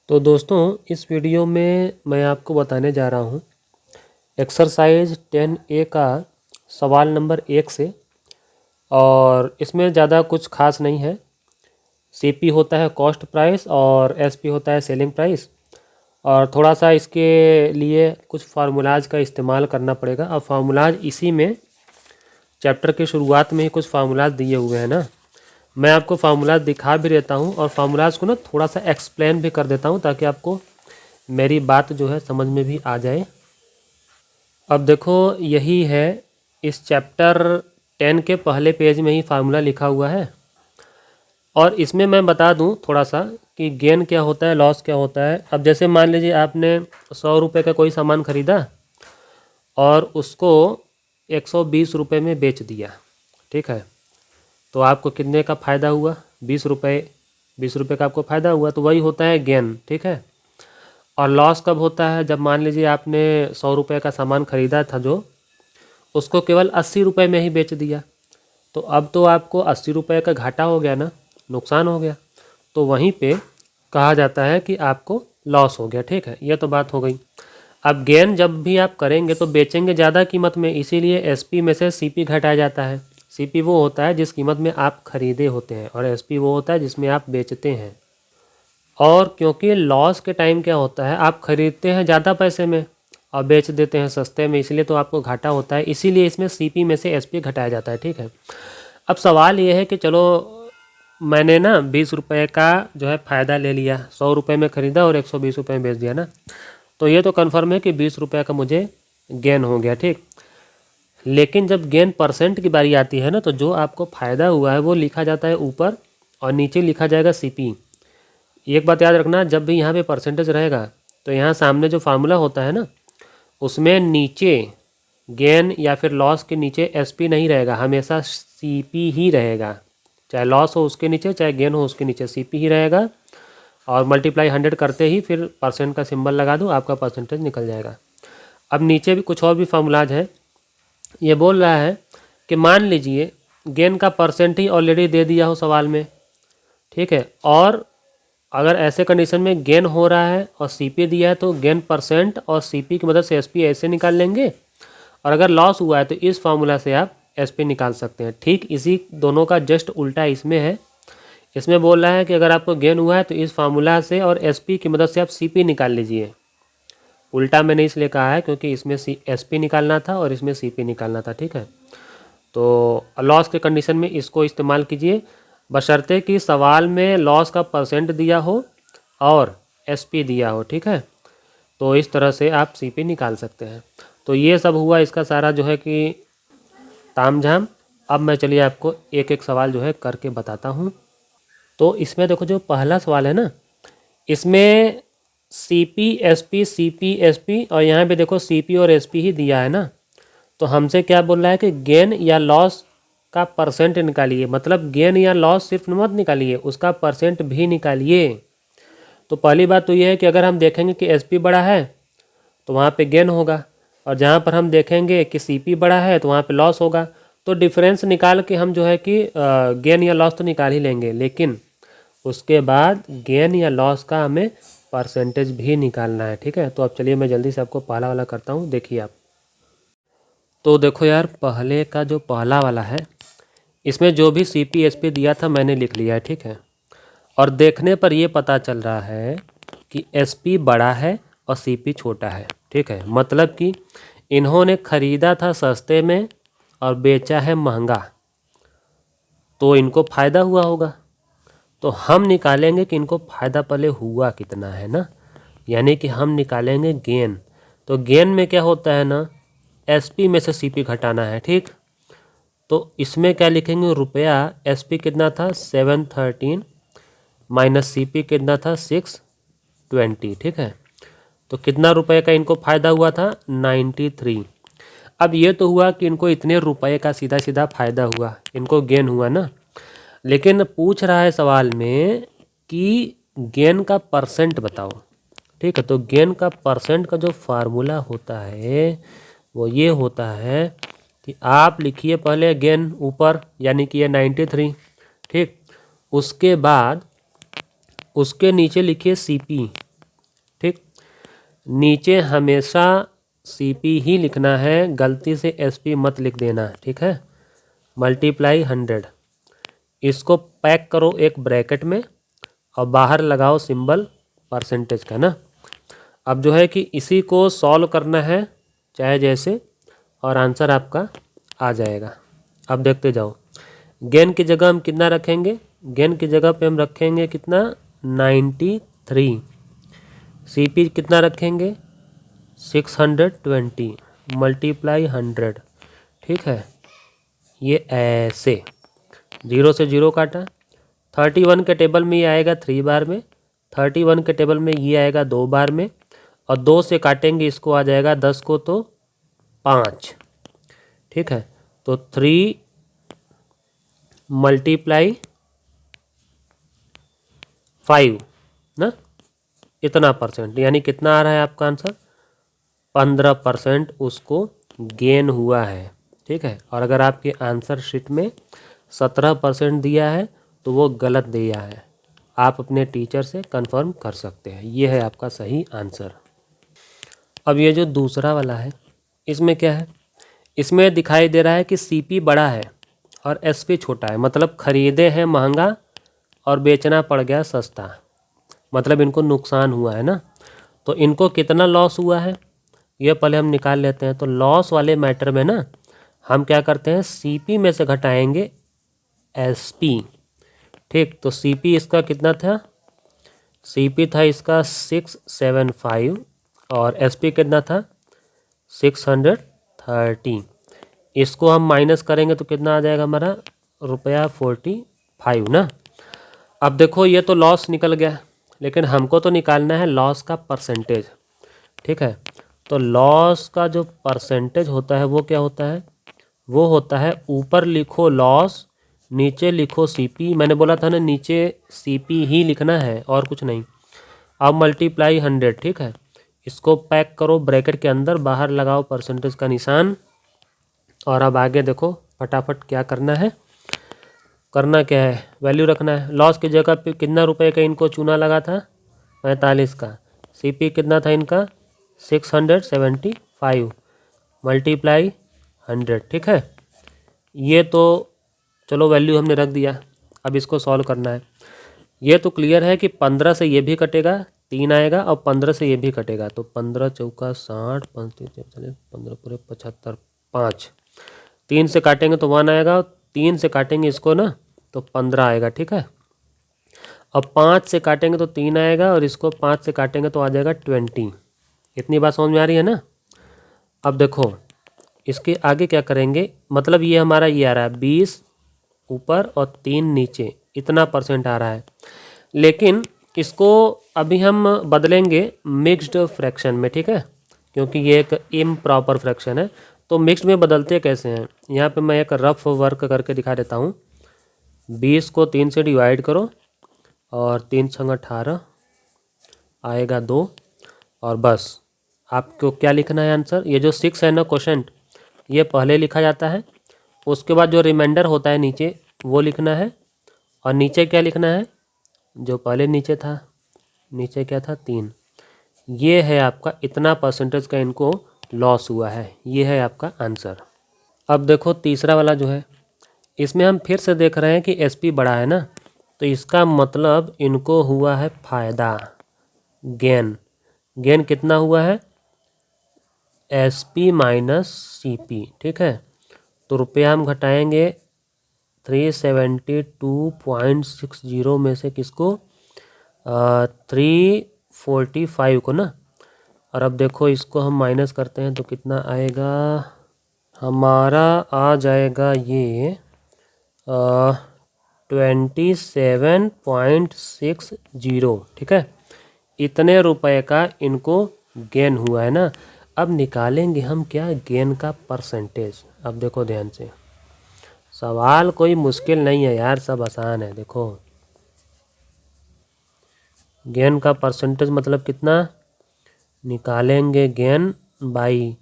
तो दोस्तों इस वीडियो में मैं आपको बताने जा रहा हूँ एक्सरसाइज 10A का सवाल नंबर 1 से। और इसमें ज़्यादा कुछ खास नहीं है। सीपी होता है कॉस्ट प्राइस और एसपी होता है सेलिंग प्राइस। और थोड़ा सा इसके लिए कुछ फार्मूलाज का इस्तेमाल करना पड़ेगा। और फार्मूलाज इसी में चैप्टर के शुरुआत में ही कुछ फार्मूलाज दिए हुए हैं ना। मैं आपको फार्मूलाज दिखा भी देता हूँ और फार्मूलाज को ना थोड़ा सा एक्सप्लेन भी कर देता हूँ ताकि आपको मेरी बात जो है समझ में भी आ जाए। अब देखो यही है, इस चैप्टर 10 के पहले पेज में ही फार्मूला लिखा हुआ है। और इसमें मैं बता दूं थोड़ा सा कि गेन क्या होता है, लॉस क्या होता है। अब जैसे मान लीजिए आपने 100 रुपये का कोई सामान ख़रीदा और उसको 120 रुपये में बेच दिया, ठीक है। तो आपको कितने का फ़ायदा हुआ? 20 रुपये। 20 रुपये का आपको फ़ायदा हुआ, तो वही होता है गेन, ठीक है। और लॉस कब होता है? जब मान लीजिए आपने 100 रुपये का सामान ख़रीदा था जो, उसको केवल 80 रुपये में ही बेच दिया। तो अब तो आपको 80 रुपये का घाटा हो गया ना, नुकसान हो गया। तो वहीं पे कहा जाता है कि आपको लॉस हो गया, ठीक है। ये तो बात हो गई। अब गेन जब भी आप करेंगे तो बेचेंगे ज़्यादा कीमत में, इसीलिए एसपी में से सीपी घटाया जाता है। सीपी वो होता है जिस कीमत में आप खरीदे होते हैं और एसपी वो होता है जिसमें आप बेचते हैं। और क्योंकि लॉस के टाइम क्या होता है, आप खरीदते हैं ज़्यादा पैसे में और बेच देते हैं सस्ते में, इसलिए तो आपको घाटा होता है। इसीलिए इसमें सीपी में से एसपी घटाया जाता है, ठीक है। अब सवाल ये है कि चलो मैंने ना 20 रुपये का जो है फ़ायदा ले लिया, 100 रुपये में ख़रीदा और 120 रुपये में बेच दिया ना। तो ये तो कन्फर्म है कि 20 रुपये का मुझे गेन हो गया, ठीक। लेकिन जब गेन परसेंट की बारी आती है ना, तो जो आपको फ़ायदा हुआ है वो लिखा जाता है ऊपर और नीचे लिखा जाएगा सीपी। एक बात याद रखना, जब भी यहाँ पे परसेंटेज रहेगा तो यहाँ सामने जो फार्मूला होता है ना, उसमें नीचे गेन या फिर लॉस के नीचे एसपी नहीं रहेगा, हमेशा सीपी ही रहेगा। चाहे लॉस हो उसके नीचे, चाहे गेन हो उसके नीचे, सीपी ही रहेगा। और मल्टीप्लाई 100 करते ही फिर परसेंट का सिंबल लगा दो, आपका परसेंटेज निकल जाएगा। अब नीचे भी कुछ और भी फार्मूलाज है। ये बोल रहा है कि मान लीजिए गेन का परसेंट ही ऑलरेडी दे दिया हो सवाल में, ठीक है। और अगर ऐसे कंडीशन में गेन हो रहा है और सीपी दिया है तो गेन परसेंट और सीपी की मदद से एसपी ऐसे निकाल लेंगे। और अगर लॉस हुआ है तो इस फार्मूला से आप एसपी निकाल सकते हैं। ठीक इसी दोनों का जस्ट उल्टा इसमें है। इसमें बोल रहा है कि अगर आपको गेन हुआ है तो इस फार्मूला से और एसपी की मदद से आप सीपी निकाल लीजिए। उल्टा मैंने इसलिए कहा है क्योंकि इसमें एसपी निकालना था और इसमें सीपी निकालना था, ठीक है। तो लॉस के कंडीशन में इसको इस्तेमाल कीजिए, बशर्ते कि सवाल में लॉस का परसेंट दिया हो और एसपी दिया हो, ठीक है। तो इस तरह से आप सीपी निकाल सकते हैं। तो ये सब हुआ इसका सारा जो है कि तामझाम। अब मैं चलिए आपको एक एक सवाल जो है करके बताता हूँ। तो इसमें देखो जो पहला सवाल है ना, इसमें सीपी एसपी सीपी एसपी और यहाँ पे देखो सीपी और एसपी ही दिया है ना। तो हमसे क्या बोल रहा है कि गेन या लॉस का परसेंट निकालिए। मतलब गेन या लॉस सिर्फ मत निकालिए, उसका परसेंट भी निकालिए। तो पहली बात तो ये है कि अगर हम देखेंगे कि एसपी बड़ा है तो वहाँ पे गेन होगा, और जहाँ पर हम देखेंगे कि सीपी बड़ा है तो वहाँ पे लॉस होगा। तो डिफरेंस निकाल के हम जो है कि गेन या लॉस तो निकाल ही लेंगे, लेकिन उसके बाद गेन या लॉस का हमें परसेंटेज भी निकालना है, ठीक है। तो अब चलिए मैं जल्दी से आपको पहला वाला करता हूँ, देखिए आप। तो देखो यार, पहले का जो पहला वाला है इसमें जो भी सीपी एसपी दिया था मैंने लिख लिया है, ठीक है। और देखने पर ये पता चल रहा है कि एसपी बड़ा है और सीपी छोटा है, ठीक है। मतलब कि इन्होंने ख़रीदा था सस्ते में और बेचा है महंगा, तो इनको फ़ायदा हुआ होगा। तो हम निकालेंगे कि इनको फ़ायदा पहले हुआ कितना है ना, यानी कि हम निकालेंगे गेन। तो गेन में क्या होता है ना, एसपी में से सीपी घटाना है, ठीक। तो इसमें क्या लिखेंगे, रुपया एसपी कितना था 713 माइनस सीपी कितना था 620, ठीक है। तो कितना रुपए का इनको फ़ायदा हुआ था 93। अब ये तो हुआ कि इनको इतने रुपए का सीधा सीधा फ़ायदा हुआ, इनको गेन हुआ ना। लेकिन पूछ रहा है सवाल में कि गेन का परसेंट बताओ, ठीक है। तो गेन का परसेंट का जो फार्मूला होता है वो ये होता है कि आप लिखिए पहले गेन ऊपर, यानी कि ये 93, ठीक। उसके बाद उसके नीचे लिखिए सीपी, नीचे हमेशा CP ही लिखना है, गलती से SP मत लिख देना, ठीक है। मल्टीप्लाई 100, इसको पैक करो एक ब्रैकेट में और बाहर लगाओ सिंबल परसेंटेज का ना। अब जो है कि इसी को सॉल्व करना है चाहे जैसे, और आंसर आपका आ जाएगा। अब देखते जाओ, गेन की जगह हम कितना रखेंगे, गेन की जगह पे हम रखेंगे कितना 93, CP कितना रखेंगे 620 मल्टीप्लाई 100, ठीक है। ये ऐसे 0 से 0 काटा, 31 के टेबल में ये आएगा 3 बार में, 31 के टेबल में ये आएगा 2 बार में, और 2 से काटेंगे इसको आ जाएगा 10 को तो 5, ठीक है। तो 3 मल्टीप्लाई 5 ना, इतना परसेंट, यानी कितना आ रहा है आपका आंसर 15% उसको गेन हुआ है, ठीक है। और अगर आपके आंसर शीट में 17% दिया है तो वो गलत दिया है, आप अपने टीचर से कंफर्म कर सकते हैं। ये है आपका सही आंसर। अब ये जो दूसरा वाला है, इसमें क्या है, इसमें दिखाई दे रहा है कि CP बड़ा है और SP छोटा है, मतलब खरीदे हैं महंगा और बेचना पड़ गया सस्ता, मतलब इनको नुकसान हुआ है ना। तो इनको कितना लॉस हुआ है ये पहले हम निकाल लेते हैं। तो लॉस वाले मैटर में ना हम क्या करते हैं, CP में से घटाएंगे SP, ठीक। तो CP इसका कितना था, CP था इसका 675 और SP कितना था 630। इसको हम माइनस करेंगे तो कितना आ जाएगा हमारा ₹45 ना। अब देखो ये तो लॉस निकल गया, लेकिन हमको तो निकालना है लॉस का परसेंटेज, ठीक है। तो लॉस का जो परसेंटेज होता है वो क्या होता है, वो होता है ऊपर लिखो लॉस, नीचे लिखो CP। मैंने बोला था ना नीचे CP ही लिखना है और कुछ नहीं। अब मल्टीप्लाई 100, ठीक है। इसको पैक करो ब्रैकेट के अंदर, बाहर लगाओ परसेंटेज का निशान। और अब आगे देखो फटाफट क्या करना है, करना क्या है, वैल्यू रखना है। लॉस की जगह पे कितना रुपए का इनको चूना लगा था 45 का, CP कितना था इनका 675 मल्टीप्लाई 100, ठीक है। ये तो चलो वैल्यू हमने रख दिया, अब इसको सॉल्व करना है। ये तो क्लियर है कि 15 से ये भी कटेगा 3 आएगा और 15 से ये भी कटेगा, तो 15 चौका 60, 5 3 40, 15 पूरे 75, 5 3 से काटेंगे तो 1 आएगा, 3 से काटेंगे इसको ना तो 15 आएगा, ठीक है। अब 5 से काटेंगे तो 3 आएगा और इसको 5 से काटेंगे तो आ जाएगा 20। इतनी बात समझ में आ रही है ना। अब देखो इसके आगे क्या करेंगे, मतलब ये हमारा ये आ रहा है 20 ऊपर और 3 नीचे, इतना परसेंट आ रहा है। लेकिन इसको अभी हम बदलेंगे मिक्स्ड फ्रैक्शन में, ठीक है, क्योंकि ये एक इम्प्रॉपर फ्रैक्शन है। तो मिक्स्ड में बदलते कैसे हैं, यहाँ पे मैं एक रफ वर्क करके दिखा देता हूँ। 20 को 3 से डिवाइड करो और 3 छंग 18 आएगा 2, और बस आपको क्या लिखना है आंसर। ये जो 6 है ना क्वोशेंट, ये पहले लिखा जाता है, उसके बाद जो रिमाइंडर होता है नीचे वो लिखना है, और नीचे क्या लिखना है जो पहले नीचे था, नीचे क्या था 3। ये है आपका इतना परसेंटेज का इनको लॉस हुआ है, ये है आपका आंसर। अब देखो तीसरा वाला जो है, इसमें हम फिर से देख रहे हैं कि SP बड़ा है ना, तो इसका मतलब इनको हुआ है फ़ायदा, गेन। गेन कितना हुआ है SP माइनस CP, ठीक है। तो रुपया हम घटाएंगे 372.60 में से किसको 345 को ना। और अब देखो इसको हम माइनस करते हैं तो कितना आएगा, हमारा आ जाएगा ये 27.60, ठीक है। इतने रुपए का इनको गेन हुआ है ना। अब निकालेंगे हम क्या, गेन का परसेंटेज। अब देखो ध्यान से, सवाल कोई मुश्किल नहीं है यार, सब आसान है। देखो गेन का परसेंटेज मतलब कितना, निकालेंगे गेन बाई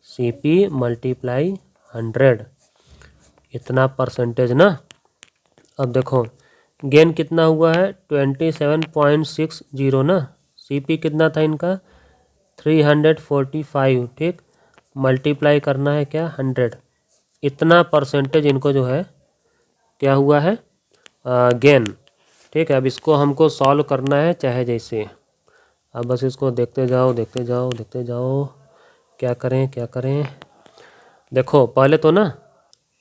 CP मल्टीप्लाई 100, इतना परसेंटेज ना। अब देखो गेन कितना हुआ है 27.60 ना, CP कितना था इनका 345, ठीक, मल्टीप्लाई करना है क्या 100, इतना परसेंटेज इनको जो है क्या हुआ है गेन। ठीक है, अब इसको हमको सॉल्व करना है चाहे जैसे। अब बस इसको देखते जाओ देखते जाओ देखते जाओ, क्या करें क्या करें। देखो पहले तो ना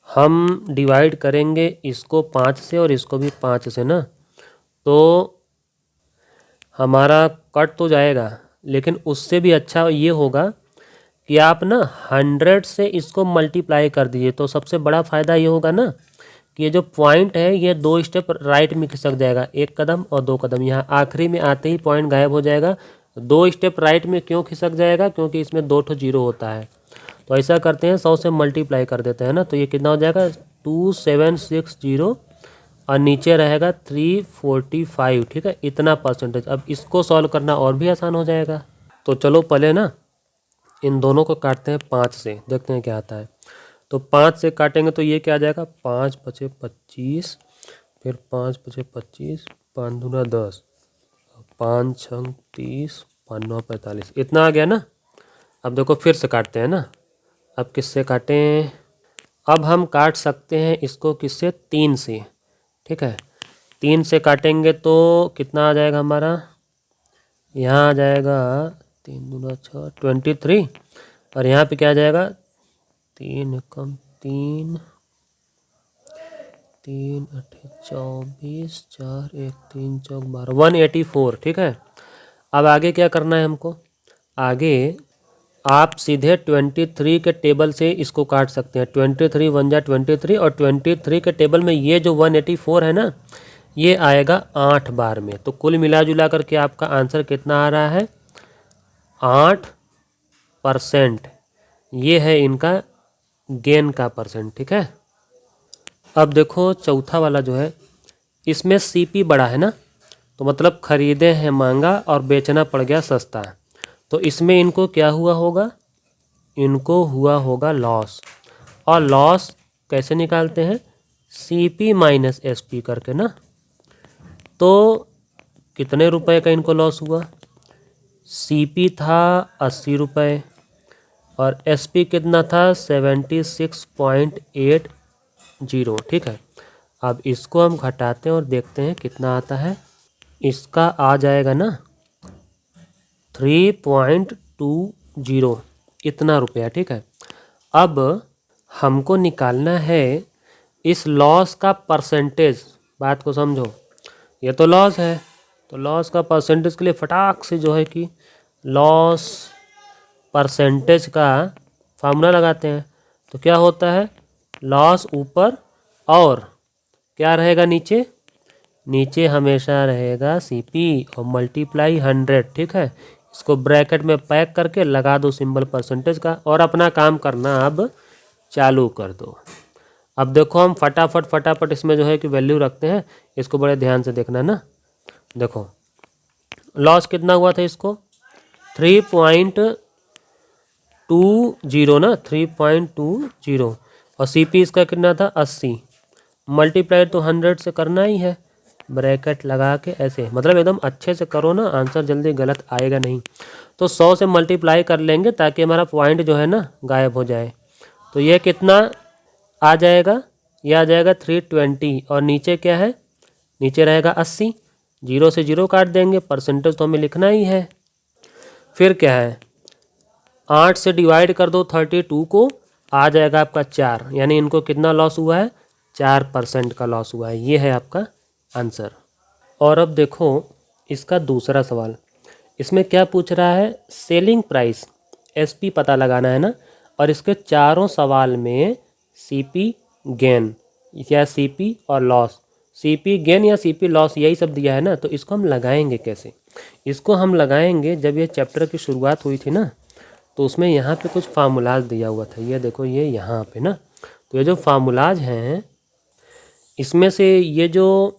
हम डिवाइड करेंगे इसको 5 से और इसको भी 5 से ना, तो हमारा कट तो जाएगा, लेकिन उससे भी अच्छा ये होगा कि आप ना 100 से इसको मल्टीप्लाई कर दीजिए। तो सबसे बड़ा फ़ायदा ये होगा ना कि ये जो पॉइंट है ये 2 स्टेप राइट में खिसक जाएगा, 1 कदम और 2 कदम। यहाँ आखिरी में आते ही पॉइंट गायब हो जाएगा। 2 स्टेप राइट में क्यों खिसक जाएगा, क्योंकि इसमें 2 ठो जीरो होता है। तो ऐसा करते हैं 100 से मल्टीप्लाई कर देते हैं ना, तो ये कितना हो जाएगा 2760 और नीचे रहेगा 345। ठीक है, इतना परसेंटेज। अब इसको सॉल्व करना और भी आसान हो जाएगा। तो चलो पहले ना इन दोनों को काटते हैं 5 से, देखते हैं क्या आता है। तो 5 से काटेंगे तो ये क्या आ जाएगा 5 पचे 25, फिर 5 पचे 25, 5 दूना 10, 5 छंग 30, 5 9 45, इतना आ गया ना। अब देखो फिर से काटते हैं ना। अब किससे काटें, अब हम काट सकते हैं इसको किससे 3 से। ठीक है, 3 से काटेंगे तो कितना आ जाएगा हमारा, यहाँ आ जाएगा 3 दूना 6 23, और यहाँ पे क्या आ जाएगा 3 कम 3 3 8 24 4 1 3 चौक 12 184। ठीक है, अब आगे क्या करना है हमको, आगे आप सीधे 23 के टेबल से इसको काट सकते हैं। 23 वन जा 23, और 23 के टेबल में ये जो 184 है ना, ये आएगा 8 बार में। तो कुल मिला जुला करके आपका आंसर कितना आ रहा है 8%। ये है इनका गेन का परसेंट। ठीक है, अब देखो चौथा वाला जो है, इसमें सीपी बड़ा है ना, तो मतलब खरीदे हैं महंगा और बेचना पड़ गया सस्ता। तो इसमें इनको क्या हुआ होगा, इनको हुआ होगा लॉस। और लॉस कैसे निकालते हैं, सीपी माइनस एसपी करके ना। तो कितने रुपए का इनको लॉस हुआ, सीपी था 80 रुपये और एसपी कितना था 76.80। ठीक है, अब इसको हम घटाते हैं और देखते हैं कितना आता है। इसका आ जाएगा ना 3.20, इतना रुपया। ठीक है, अब हमको निकालना है इस लॉस का परसेंटेज। बात को समझो, ये तो लॉस है, तो लॉस का परसेंटेज के लिए फटाक से जो है कि लॉस परसेंटेज का फार्मूला लगाते हैं। तो क्या होता है, लॉस ऊपर और क्या रहेगा नीचे, नीचे हमेशा रहेगा सीपी और मल्टीप्लाई 100। ठीक है, इसको ब्रैकेट में पैक करके लगा दो सिंबल परसेंटेज का, और अपना काम करना अब चालू कर दो। अब देखो हम फटाफट इसमें जो है कि वैल्यू रखते हैं। इसको बड़े ध्यान से देखना ना। देखो लॉस कितना हुआ था इसको 3.20 ना, 3.20, और सीपी इसका कितना था 80। मल्टीप्लाई तो 100 से करना ही है, ब्रैकेट लगा के ऐसे, मतलब एकदम अच्छे से करो ना, आंसर जल्दी गलत आएगा नहीं। तो 100 से मल्टीप्लाई कर लेंगे ताकि हमारा पॉइंट जो है ना गायब हो जाए। तो ये कितना आ जाएगा, ये आ जाएगा 320, और नीचे क्या है, नीचे रहेगा 80। जीरो से जीरो काट देंगे, परसेंटेज तो हमें लिखना ही है। फिर क्या है, 8 से डिवाइड कर दो 32 को, आ जाएगा आपका 4। यानी इनको कितना लॉस हुआ है 4% का लॉस हुआ है। ये है आपका आंसर। और अब देखो इसका दूसरा सवाल, इसमें क्या पूछ रहा है, सेलिंग प्राइस एसपी पता लगाना है ना, और इसके चारों सवाल में सीपी गेन या सीपी और लॉस, सीपी गेन या सीपी लॉस यही सब दिया है ना। तो इसको हम लगाएंगे कैसे, इसको हम लगाएंगे जब ये चैप्टर की शुरुआत हुई थी ना, तो उसमें यहाँ पे कुछ फार्मूलाज दिया हुआ था। ये देखो ये यहाँ पे ना, तो ये जो फार्मूलाज हैं इसमें से ये जो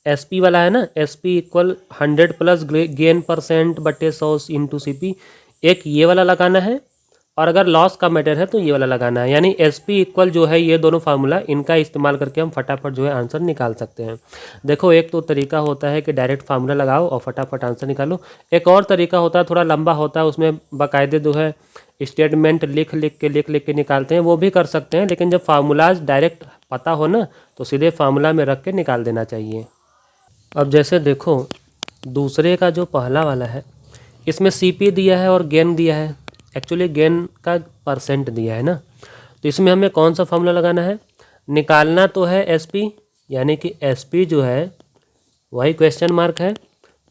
एसपी वाला है ना, SP equal 100 plus gain percent बटे 100 इंटू सीपी, एक ये वाला लगाना है, और अगर लॉस का मैटर है तो ये वाला लगाना है। यानी एस पी इक्वल जो है ये दोनों फार्मूला, इनका इस्तेमाल करके हम फटाफट जो है आंसर निकाल सकते हैं। देखो एक तो तरीका होता है कि डायरेक्ट फार्मूला लगाओ और फटाफट आंसर निकालो। एक और तरीका होता है, थोड़ा लंबा होता है, उसमें बाकायदे जो है स्टेटमेंट लिख लिख के निकालते हैं, वो भी कर सकते हैं। लेकिन जब फार्मूलाज डायरेक्ट पता हो ना तो सीधे फार्मूला में रख के निकाल देना चाहिए। अब जैसे देखो दूसरे का जो पहला वाला है, इसमें सीपी दिया है और गेन दिया है। एक्चुअली गेन का परसेंट दिया है ना, तो इसमें हमें कौन सा फार्मूला लगाना है? निकालना तो है एसपी, यानी कि एसपी जो है वही क्वेश्चन मार्क है।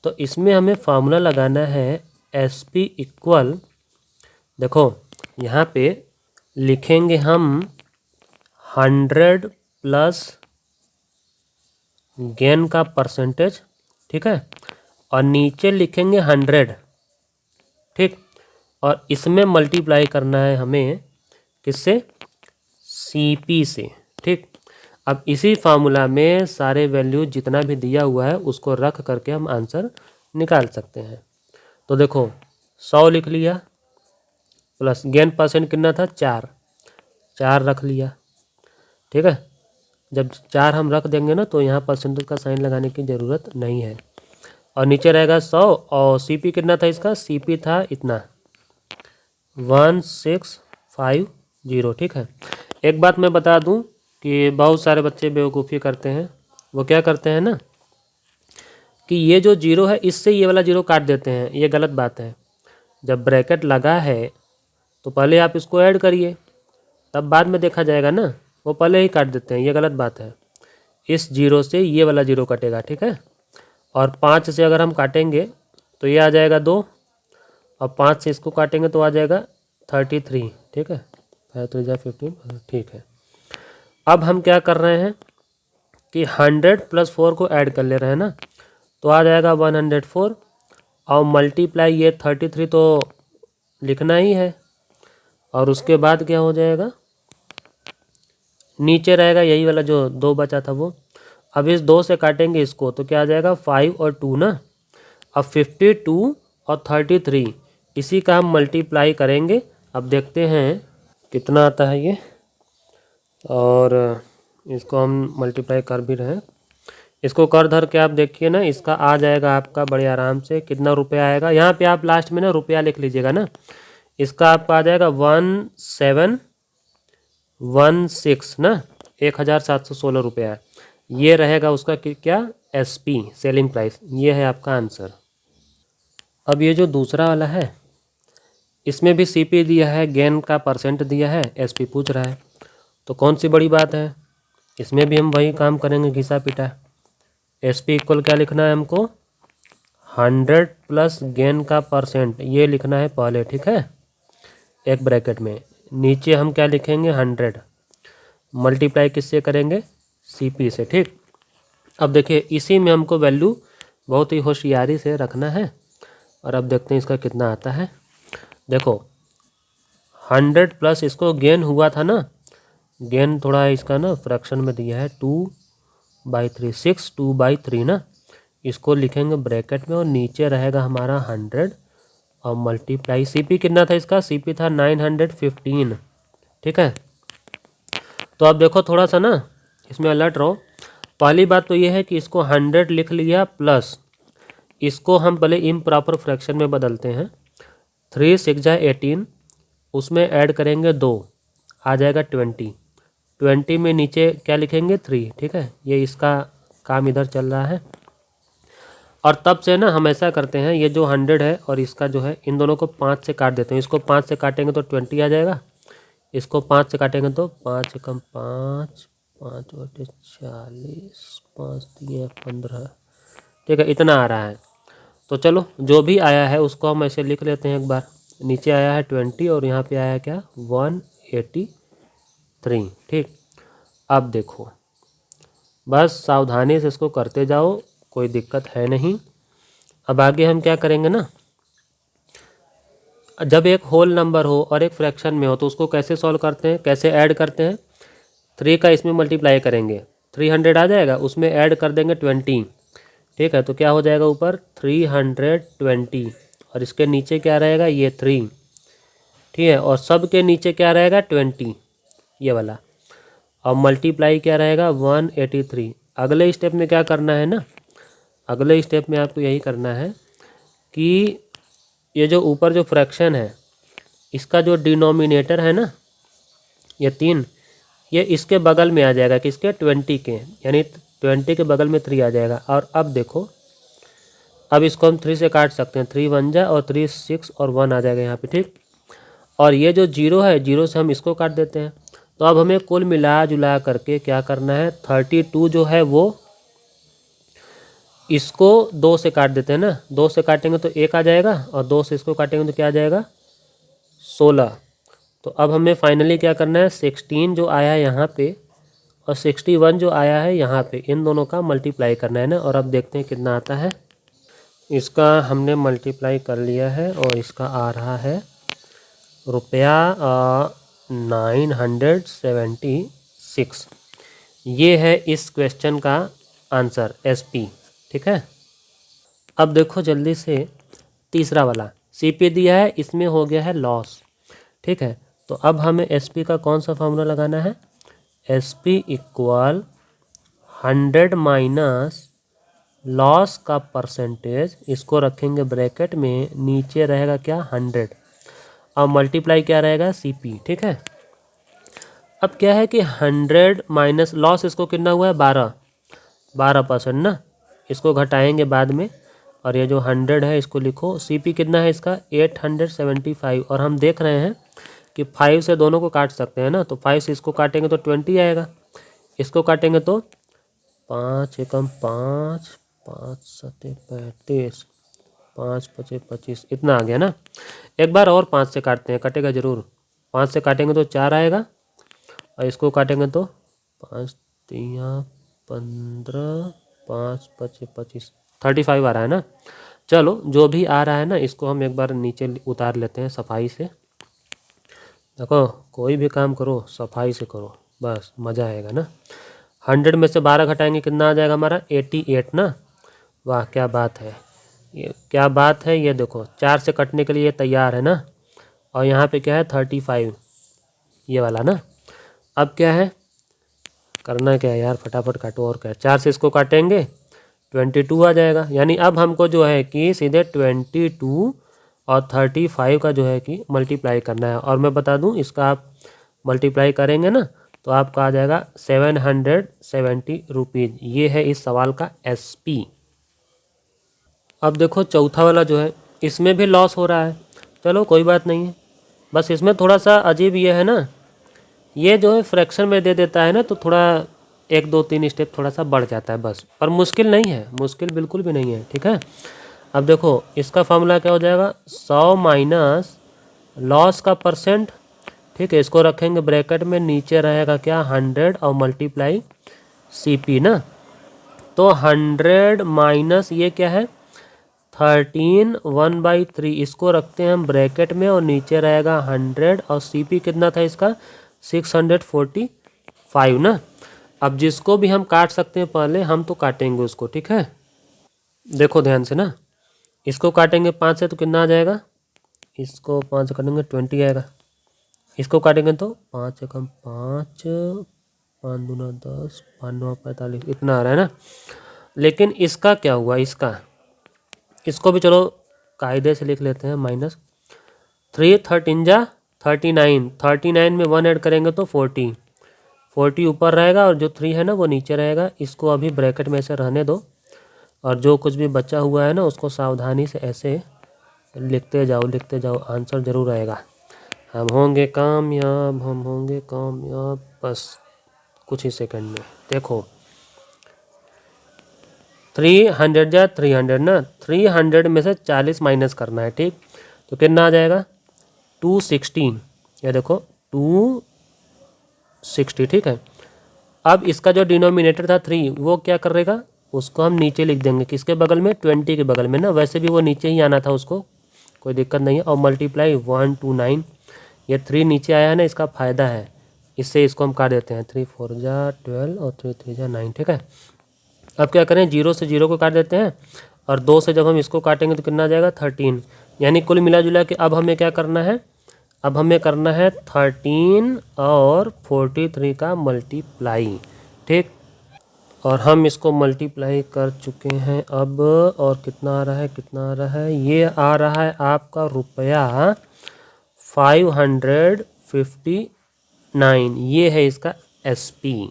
तो इसमें हमें फार्मूला लगाना है एसपी इक्वल, देखो यहाँ पे लिखेंगे हम 100 प्लस गेन का परसेंटेज, ठीक है, और नीचे लिखेंगे 100, ठीक, और इसमें मल्टीप्लाई करना है हमें किससे? सीपी से, ठीक। अब इसी फार्मूला में सारे वैल्यू जितना भी दिया हुआ है उसको रख करके हम आंसर निकाल सकते हैं। तो देखो 100 लिख लिया, प्लस गेन परसेंट कितना था? 4, 4 रख लिया, ठीक है। जब 4 हम रख देंगे ना तो यहाँ परसेंटेज का साइन लगाने की ज़रूरत नहीं है। और नीचे रहेगा 100, और सीपी कितना था इसका? सीपी था इतना 1650, ठीक है। एक बात मैं बता दूं कि बहुत सारे बच्चे बेवकूफ़ी करते हैं। वो क्या करते हैं ना कि ये जो जीरो है इससे ये वाला जीरो काट देते हैं, ये गलत बात है। जब ब्रैकेट लगा है तो पहले आप इसको ऐड करिए, तब बाद में देखा जाएगा ना। वो पहले ही काट देते हैं, ये गलत बात है। इस जीरो से ये वाला जीरो कटेगा, ठीक है। और 5 से अगर हम काटेंगे तो ये आ जाएगा 2, और 5 से इसको काटेंगे तो आ जाएगा 33, ठीक है। 5 3 जा 15, ठीक है। अब हम क्या कर रहे हैं कि 100 प्लस 4 को ऐड कर ले रहे हैं ना, तो आ जाएगा 104, और मल्टीप्लाई ये 33 तो लिखना ही है। और उसके बाद क्या हो जाएगा? नीचे रहेगा यही वाला जो 2 बचा था वो। अब इस 2 से काटेंगे इसको तो क्या आ जाएगा? 5 और 2 ना। अब 52 और 33 इसी का हम मल्टीप्लाई करेंगे। अब देखते हैं कितना आता है ये, और इसको हम मल्टीप्लाई कर भी रहे हैं। इसको कर धर के आप देखिए ना, इसका आ जाएगा आपका बड़े आराम से। कितना रुपया आएगा? यहाँ पे आप लास्ट में ना रुपया लिख लीजिएगा ना। इसका आपका आ जाएगा 1716 ना, 1716 रुपया है। ये रहेगा उसका क्या? SP, selling price. ये है आपका आंसर। अब ये जो दूसरा वाला है इसमें भी सीपी दिया है, गेन का परसेंट दिया है, एसपी पूछ रहा है। तो कौन सी बड़ी बात है? इसमें भी हम वही काम करेंगे, घिसा पिटा। एसपी इक्वल क्या लिखना है हमको? 100 प्लस गेन का परसेंट, ये लिखना है पहले, ठीक है, एक ब्रैकेट में। नीचे हम क्या लिखेंगे? 100 मल्टीप्लाई किससे करेंगे? सीपी से, ठीक। अब देखिए इसी में हमको वैल्यू बहुत ही होशियारी से रखना है। और अब देखते हैं इसका कितना आता है। देखो 100 प्लस इसको गेन हुआ था ना, गेन थोड़ा इसका ना फ्रैक्शन में दिया है 2/3, 6/2/3 ना। इसको लिखेंगे ब्रैकेट में और नीचे रहेगा हमारा 100 और मल्टीप्लाई। सीपी कितना था इसका? सीपी था 915, ठीक है। तो अब देखो थोड़ा सा ना इसमें अलर्ट रहो। पहली बात तो ये है कि इसको 100 लिख लिया, प्लस इसको हम पहले इम्प्रॉपर फ्रैक्शन में बदलते हैं। 3 6 जा 18, उसमें ऐड करेंगे 2, आ जाएगा 20। 20 में नीचे क्या लिखेंगे? 3, ठीक है। ये इसका काम इधर चल रहा है। और तब से ना हम ऐसा करते हैं, ये जो 100 है और इसका जो है, इन दोनों को 5 से काट देते हैं। इसको 5 से काटेंगे तो 20 आ जाएगा, इसको 5 से काटेंगे तो 5 एकम 5, 5 बटे 40, 5 दिए 15, ठीक है, इतना आ रहा है। तो चलो जो भी आया है उसको हम ऐसे लिख लेते हैं एक बार। नीचे आया है 20 और यहाँ पे आया क्या? 183, ठीक। अब देखो बस सावधानी से इसको करते जाओ, कोई दिक्कत है नहीं। अब आगे हम क्या करेंगे ना, जब एक होल नंबर हो और एक फ्रैक्शन में हो तो उसको कैसे सॉल्व करते हैं, कैसे ऐड करते हैं? 3 का इसमें मल्टीप्लाई करेंगे, 300 आ जाएगा, उसमें ऐड कर देंगे 20, ठीक है। तो क्या हो जाएगा? ऊपर 320 और इसके नीचे क्या रहेगा? ये 3, ठीक है, और सब के नीचे क्या रहेगा 20 ये वाला, और मल्टीप्लाई क्या रहेगा 183। अगले स्टेप में क्या करना है ना, अगले स्टेप में आपको यही करना है कि ये जो ऊपर जो फ्रैक्शन है इसका जो डिनोमिनेटर है ना ये 3, ये इसके बगल में आ जाएगा, किसके 20 के, यानी 20 के बगल में 3 आ जाएगा। और अब देखो, अब इसको हम 3 से काट सकते हैं, 3 1 जा और 3 6 और 1 आ जाएगा यहाँ पे, ठीक। और ये जो 0 है, 0 से हम इसको काट देते हैं। तो अब हमें कुल मिला जुला करके क्या करना है, 32 जो है वो इसको 2 से काट देते हैं ना, 2 से काटेंगे तो 1 आ जाएगा, और 2 से इसको काटेंगे तो क्या आ जाएगा 16। तो अब हमें फाइनली क्या करना है, 16 जो आया है यहाँ पे और 61 जो आया है यहाँ पे, इन दोनों का मल्टीप्लाई करना है ना। और अब देखते हैं कितना आता है। इसका हमने मल्टीप्लाई कर लिया है और इसका आ रहा है रुपया 976। ये है इस क्वेश्चन का आंसर SP, ठीक है। अब देखो जल्दी से तीसरा वाला CP दिया है, इसमें हो गया है लॉस, ठीक है। तो अब हमें SP का कौन सा फार्मूला लगाना है, SP इक्वल 100 माइनस लॉस का परसेंटेज, इसको रखेंगे ब्रैकेट में, नीचे रहेगा क्या 100, और मल्टीप्लाई क्या रहेगा CP, ठीक है। अब क्या है कि 100 माइनस लॉस, इसको कितना हुआ है 12% ना, इसको घटाएंगे बाद में। और ये जो 100 है इसको लिखो, CP कितना है इसका 875, और हम देख रहे हैं कि 5 से दोनों को काट सकते हैं ना, तो 5 से इसको काटेंगे तो 20 आएगा, इसको काटेंगे तो 5 एकम 5, 5 सते 35, 5 पचे 25, इतना आ गया ना। एक बार और 5 से काटते हैं, कटेगा ज़रूर, 5 से काटेंगे तो 4 आएगा, और इसको काटेंगे तो 5 3 15, 5 पचे 25, 35 आ रहा है ना। चलो जो भी आ रहा है ना, इसको हम एक बार नीचे उतार लेते हैं सफाई से। देखो कोई भी काम करो सफाई से करो, बस मज़ा आएगा ना। 100 में से 12 घटाएंगे कितना आ जाएगा हमारा 88 ना। वाह क्या बात है, ये क्या बात है। ये देखो 4 से कटने के लिए ये तैयार है ना, और यहाँ पे क्या है 35 ये वाला ना। अब क्या है करना, क्या है यार, फटाफट काटो, और क्या, 4 से इसको काटेंगे 22 आ जाएगा। यानी अब हमको जो है कि सीधे 22 और 35 का जो है कि मल्टीप्लाई करना है। और मैं बता दूं, इसका आप मल्टीप्लाई करेंगे ना तो आपका आ जाएगा 770 रुपीज़। ये है इस सवाल का SP। अब देखो चौथा वाला जो है, इसमें भी लॉस हो रहा है, चलो कोई बात नहीं है। बस इसमें थोड़ा सा अजीब ये है ना, ये जो है फ्रैक्शन में दे देता है ना, तो थोड़ा 1 2 3 स्टेप थोड़ा सा बढ़ जाता है बस, पर मुश्किल नहीं है, मुश्किल बिल्कुल भी नहीं है, ठीक है। अब देखो इसका फार्मूला क्या हो जाएगा, 100 माइनस लॉस का परसेंट, ठीक है, इसको रखेंगे ब्रैकेट में, नीचे रहेगा क्या 100 और मल्टीप्लाई CP ना। तो 100 माइनस ये क्या है 13 1/3, इसको रखते हैं हम ब्रैकेट में, और नीचे रहेगा 100, और CP कितना था इसका 645 ना। अब जिसको भी हम काट सकते हैं पहले हम तो काटेंगे उसको, ठीक है। देखो ध्यान से ना, इसको काटेंगे 5 से तो कितना आ जाएगा, इसको 5 से काटेंगे 20 आएगा, इसको काटेंगे तो 5 एकम 5, 5 दूना 10, 5 9 45, इतना आ रहा है ना। लेकिन इसका क्या हुआ, इसको भी चलो कायदे से लिख लेते हैं, माइनस 3 13 जा 39, 39 में 1 ऐड करेंगे तो 40 ऊपर रहेगा, और जो 3 है ना वो नीचे रहेगा। इसको अभी ब्रैकेट में से रहने दो, और जो कुछ भी बचा हुआ है ना उसको सावधानी से ऐसे लिखते जाओ, आंसर ज़रूर आएगा। हम होंगे कामयाब, हम होंगे कामयाब, बस कुछ ही सेकंड में। देखो 300 जा 300 ना, 300 में से 40 माइनस करना है, ठीक। तो कितना आ जाएगा 216, ये देखो 260, ठीक है। अब इसका जो डिनोमिनेटर था 3, वो क्या करेगा, उसको हम नीचे लिख देंगे, किसके बगल में 20 के बगल में ना, वैसे भी वो नीचे ही आना था उसको, कोई दिक्कत नहीं है। और मल्टीप्लाई 129, ये 3 नीचे आया है ना, इसका फ़ायदा है, इससे इसको हम काट देते हैं, 3 4 जा 12 और 3 3 जा 9, ठीक है। अब क्या करें, 0 से 0 को काट देते हैं, और 2 से जब हम इसको काटेंगे तो कितना आ जाएगा 13। यानी कुल मिला जुला के अब हमें क्या करना है, अब हमें करना है 13 और 43 का मल्टीप्लाई, ठीक। और हम इसको मल्टीप्लाई कर चुके हैं अब, और कितना आ रहा है, कितना आ रहा है, ये आ रहा है आपका रुपया 559। ये है इसका SP।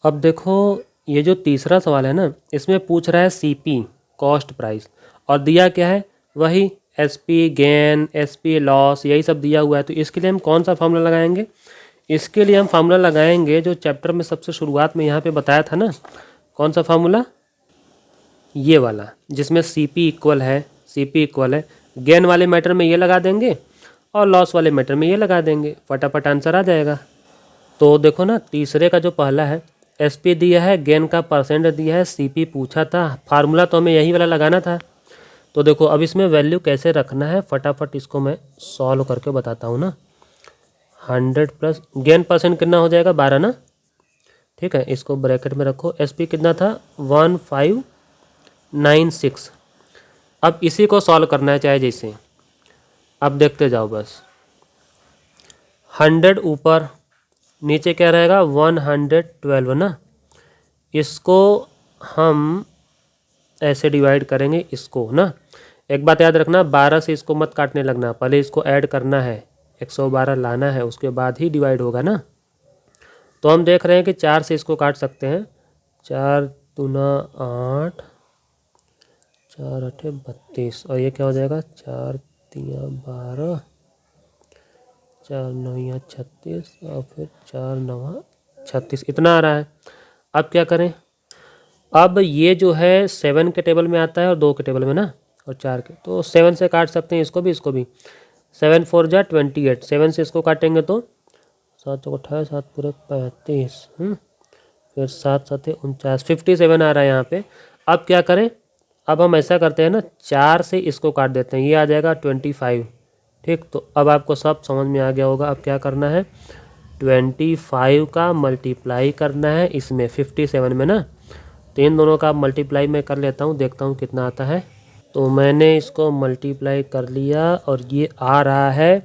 अब देखो ये जो तीसरा सवाल है ना, इसमें पूछ रहा है CP कॉस्ट प्राइस, और दिया क्या है, वही SP गेन, SP लॉस, यही सब दिया हुआ है। तो इसके लिए हम कौन सा फार्मूला लगाएंगे, इसके लिए हम फार्मूला लगाएंगे जो चैप्टर में सबसे शुरुआत में यहाँ पे बताया था ना। कौन सा फार्मूला, ये वाला, जिसमें CP इक्वल है, CP इक्वल है गेन वाले मैटर में ये लगा देंगे और लॉस वाले मैटर में ये लगा देंगे, फटाफट आंसर आ जाएगा। तो देखो ना, तीसरे का जो पहला है SP दिया है, गेन का परसेंट दिया है, CP पूछा था, फार्मूला तो हमें यही वाला लगाना था। तो देखो अब इसमें वैल्यू कैसे रखना है, फटाफट इसको मैं सॉल्व करके बताता हूँ ना। 100 प्लस गेन परसेंट कितना हो जाएगा, 12 ना, ठीक है। इसको ब्रैकेट में रखो। SP कितना था, 1596। अब इसी को सॉल्व करना है चाहे जैसे, अब देखते जाओ बस। 100 ऊपर, नीचे क्या रहेगा 112 ना। इसको हम ऐसे डिवाइड करेंगे इसको ना। एक बात याद रखना, 12 से इसको मत काटने लगना, पहले इसको ऐड करना है, 112 लाना है, उसके बाद ही डिवाइड होगा ना। तो हम देख रहे हैं कि 4 से इसको काट सकते हैं, 4 दूना 8, 4 8 32, और ये क्या हो जाएगा 4 3 12, 4 9 36, और फिर 4 9 36, इतना आ रहा है। अब क्या करें, अब ये जो है 7 के टेबल में आता है और 2 के टेबल में ना, और 4 के, तो 7 से काट सकते हैं इसको भी, इसको भी। 7 4 जा 28, 7 से इसको काटेंगे तो 7 चौक 28, 7 पूरे 35, फिर 7 7 49, 57 आ रहा है यहाँ पे। अब क्या करें, अब हम ऐसा करते हैं ना, 4 से इसको काट देते हैं, ये आ जाएगा 25, ठीक। तो अब आपको सब समझ में आ गया होगा। अब क्या करना है, 25 का मल्टीप्लाई करना है इसमें 57 में ना। तो इन दोनों का मल्टीप्लाई मैं कर लेता हूँ, देखता हूँ कितना आता है। तो मैंने इसको मल्टीप्लाई कर लिया और ये आ रहा है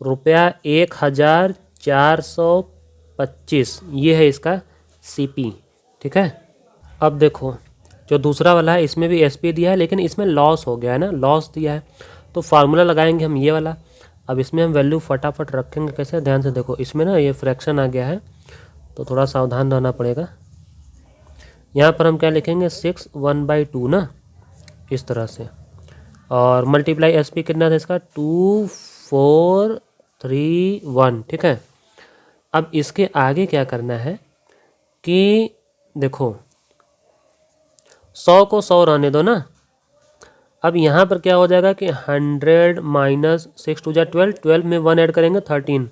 रुपया 1425। ये है इसका CP, ठीक है। अब देखो जो दूसरा वाला है, इसमें भी SP दिया है, लेकिन इसमें लॉस हो गया है ना, लॉस दिया है। तो फार्मूला लगाएंगे हम ये वाला। अब इसमें हम वैल्यू फटाफट रखेंगे कैसे, ध्यान से देखो, इसमें ना ये फ्रैक्शन आ गया है, तो थोड़ा सावधान रहना पड़ेगा। यहाँ पर हम क्या लिखेंगे, 6 1/2 ना, इस तरह से। और मल्टीप्लाई SP कितना था इसका, 2431, ठीक है। अब इसके आगे क्या करना है कि देखो 100 को 100 रहने दो ना। अब यहाँ पर क्या हो जाएगा कि 100 माइनस 6 2 जा 12, 12 में 1 ऐड करेंगे 13,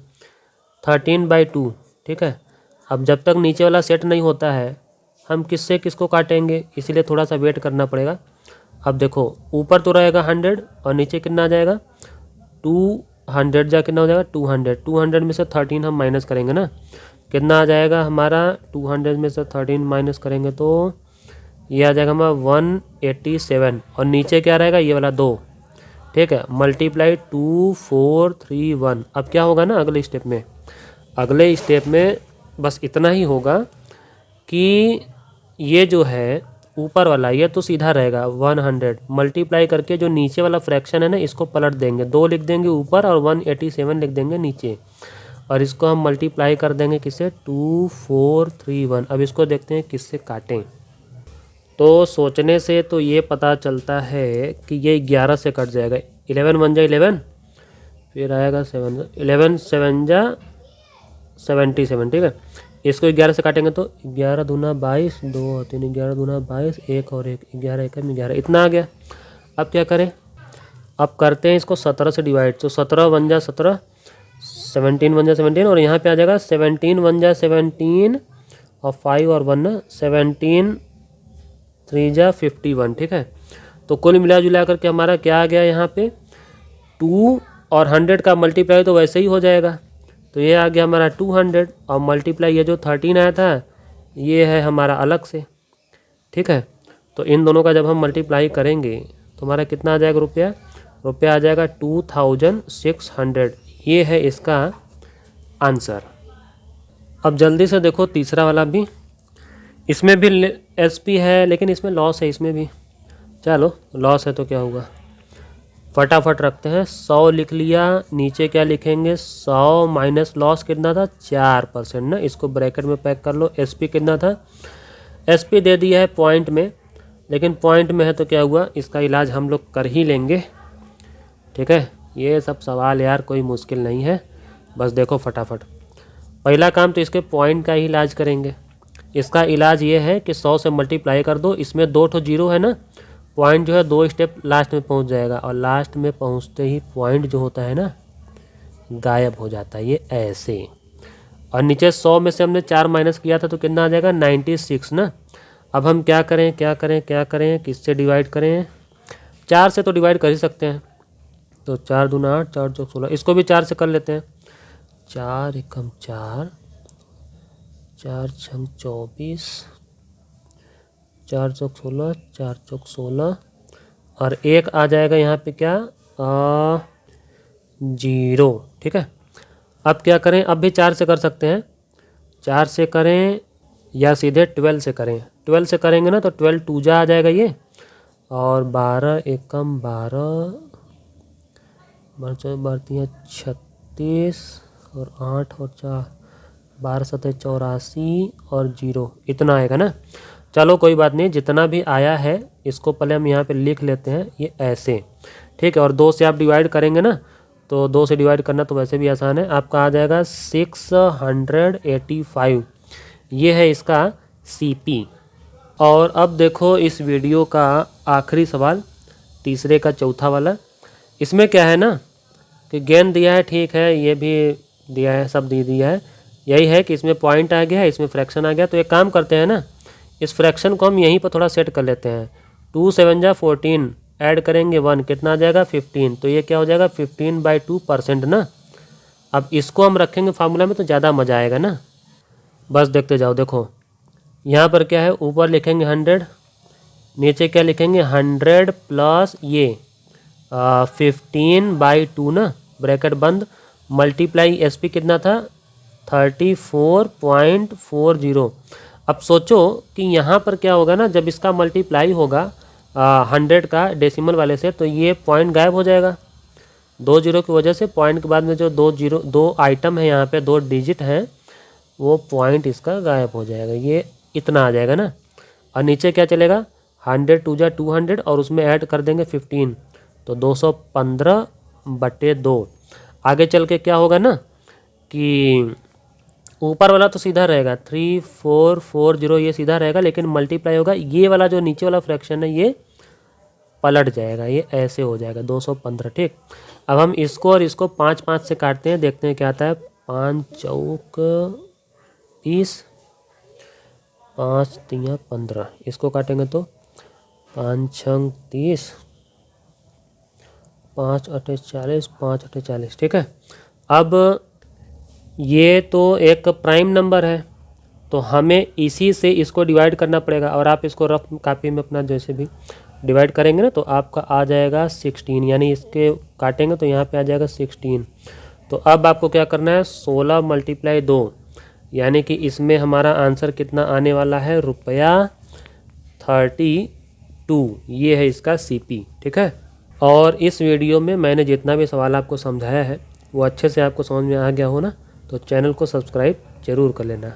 13/2, ठीक है। अब जब तक नीचे वाला सेट नहीं होता है, हम किससे किसको काटेंगे, इसीलिए थोड़ा सा वेट करना पड़ेगा। अब देखो ऊपर तो रहेगा 100 और नीचे कितना आ जाएगा 200, जा कितना हो जाएगा 200, 200 में से 13 हम माइनस करेंगे ना, कितना आ जाएगा हमारा, 200 में से 13 माइनस करेंगे तो ये आ जाएगा हमारा 187, और नीचे क्या रहेगा ये वाला 2, ठीक है। मल्टीप्लाई 2431। अब क्या होगा ना अगले स्टेप में, अगले स्टेप में बस इतना ही होगा कि ये जो है ऊपर वाला ये तो सीधा रहेगा 100, मल्टीप्लाई करके जो नीचे वाला फ्रैक्शन है ना इसको पलट देंगे, 2 लिख देंगे ऊपर और 187 लिख देंगे नीचे, और इसको हम मल्टीप्लाई कर देंगे किससे, 2431। अब इसको देखते हैं किससे काटें। तो सोचने से तो ये पता चलता है कि ये 11 से कट जाएगा, 11 1 जा 11, फिर आएगा 7, 11 7 जा 77, ठीक है। इसको 11 से काटेंगे तो 11 दूना 22, 2 3 11 दूना 22, 1 और 1 11 1 11, इतना आ गया। अब क्या करें, अब करते हैं इसको 17 से डिवाइड, तो 17 1 जा 17, 17 1 जा 17, और यहाँ पे आ जाएगा 17 1 जा 17, और 5 और 1 ना, 17 3 जा 51, ठीक है। तो कुल मिला जुला करके हमारा क्या आ गया यहाँ पे 2, और 100 का मल्टीप्लाई तो वैसे ही हो जाएगा, तो ये आ गया हमारा 200, और मल्टीप्लाई ये जो 13 आया था ये है हमारा अलग से, ठीक है। तो इन दोनों का जब हम मल्टीप्लाई करेंगे तो हमारा कितना आ जाएगा रुपया, रुपया आ जाएगा 2600। ये है इसका आंसर। अब जल्दी से देखो तीसरा वाला भी, इसमें भी SP है लेकिन इसमें लॉस है, इसमें भी चलो लॉस है तो क्या हुआ, फटाफट रखते हैं। 100 लिख लिया, नीचे क्या लिखेंगे 100 माइनस लॉस कितना था 4% ना, इसको ब्रैकेट में पैक कर लो। SP कितना था, SP दे दिया है पॉइंट में, लेकिन पॉइंट में है तो क्या हुआ, इसका इलाज हम लोग कर ही लेंगे। ठीक है, ये सब सवाल यार कोई मुश्किल नहीं है, बस देखो फटाफट। पहला काम तो इसके पॉइंट का ही इलाज करेंगे। इसका इलाज ये है कि 100 से मल्टीप्लाई कर दो, इसमें 2 ठो जीरो है ना, पॉइंट जो है 2 स्टेप लास्ट में पहुंच जाएगा, और लास्ट में पहुंचते ही पॉइंट जो होता है ना गायब हो जाता है, ये ऐसे। और नीचे 100 में से हमने 4 माइनस किया था तो कितना आ जाएगा 96 ना। अब हम क्या करें क्या करें क्या करें, किससे डिवाइड करें, 4 से तो डिवाइड कर ही सकते हैं। तो 4 दूना 8, 4 चौक 16, इसको भी 4 से कर लेते हैं। 4 एकम 4, 4 छंग 24, 4 चौक 16, 4 चौक 16, और एक आ जाएगा यहाँ पे क्या 0। ठीक है, अब क्या करें, अब भी 4 से कर सकते हैं, 4 से करें या सीधे 12 से करें। 12 से करेंगे ना तो 12 टूजा आ जाएगा ये, और 12 एकम 12, बढ़ती है 36, और 8 और 4 12 सतह 84, और 0 इतना आएगा ना। चलो कोई बात नहीं, जितना भी आया है इसको पहले हम यहाँ पे लिख लेते हैं, ये ऐसे। ठीक है, और 2 से आप डिवाइड करेंगे ना, तो 2 से डिवाइड करना तो वैसे भी आसान है, आपका आ जाएगा 685। ये है इसका CP। और अब देखो इस वीडियो का आखिरी सवाल, तीसरे का चौथा वाला। इसमें क्या है ना कि गेंद दिया है, ठीक है, ये भी दिया है, सब दे दिया है। यही है कि इसमें पॉइंट आ गया है, इसमें फ्रैक्शन आ गया, तो एक काम करते हैं ना, इस फ्रैक्शन को हम यहीं पर थोड़ा सेट कर लेते हैं। 2 7 जा 14, ऐड करेंगे 1, कितना आ जाएगा 15, तो ये क्या हो जाएगा 15/2% ना। अब इसको हम रखेंगे फार्मूला में तो ज़्यादा मज़ा आएगा ना। बस देखते जाओ, देखो यहाँ पर क्या है, ऊपर लिखेंगे 100, नीचे क्या लिखेंगे 100 प्लस ये 15/2 ना, ब्रैकेट बंद, मल्टीप्लाई SP कितना था 34.40। अब सोचो कि यहाँ पर क्या होगा ना, जब इसका मल्टीप्लाई होगा 100 का डेसिमल वाले से, तो ये पॉइंट गायब हो जाएगा 2 जीरो की वजह से। पॉइंट के बाद में जो 2 आइटम है यहाँ पे 2 डिजिट हैं, वो पॉइंट इसका गायब हो जाएगा, ये इतना आ जाएगा ना। और नीचे क्या चलेगा 100 2 जा 200, और उसमें ऐड कर देंगे 15, तो 215/2। आगे चल के क्या होगा ना कि ऊपर वाला तो सीधा रहेगा 3440, ये सीधा रहेगा, लेकिन मल्टीप्लाई होगा, ये वाला जो नीचे वाला फ्रैक्शन है ये पलट जाएगा, ये ऐसे हो जाएगा 215। ठीक, अब हम इसको और इसको 5 5 से काटते हैं, देखते हैं क्या आता है। 5 चौक 20, 5 तिया 15, इसको काटेंगे तो 5 छंग 30, 5 अठे 40, 5 अठे 40। ठीक है, अब ये तो एक प्राइम नंबर है, तो हमें इसी से इसको डिवाइड करना पड़ेगा, और आप इसको रफ कॉपी में अपना जैसे भी डिवाइड करेंगे ना, तो आपका आ जाएगा 16, यानी इसके काटेंगे तो यहाँ पे आ जाएगा 16। तो अब आपको क्या करना है 16 × 2, यानी कि इसमें हमारा आंसर कितना आने वाला है ₹32। ये है इसका CP। ठीक है, और इस वीडियो में मैंने जितना भी सवाल आपको समझाया है वो अच्छे से आपको समझ में आ गया हो ना, तो चैनल को सब्सक्राइब जरूर कर लेना।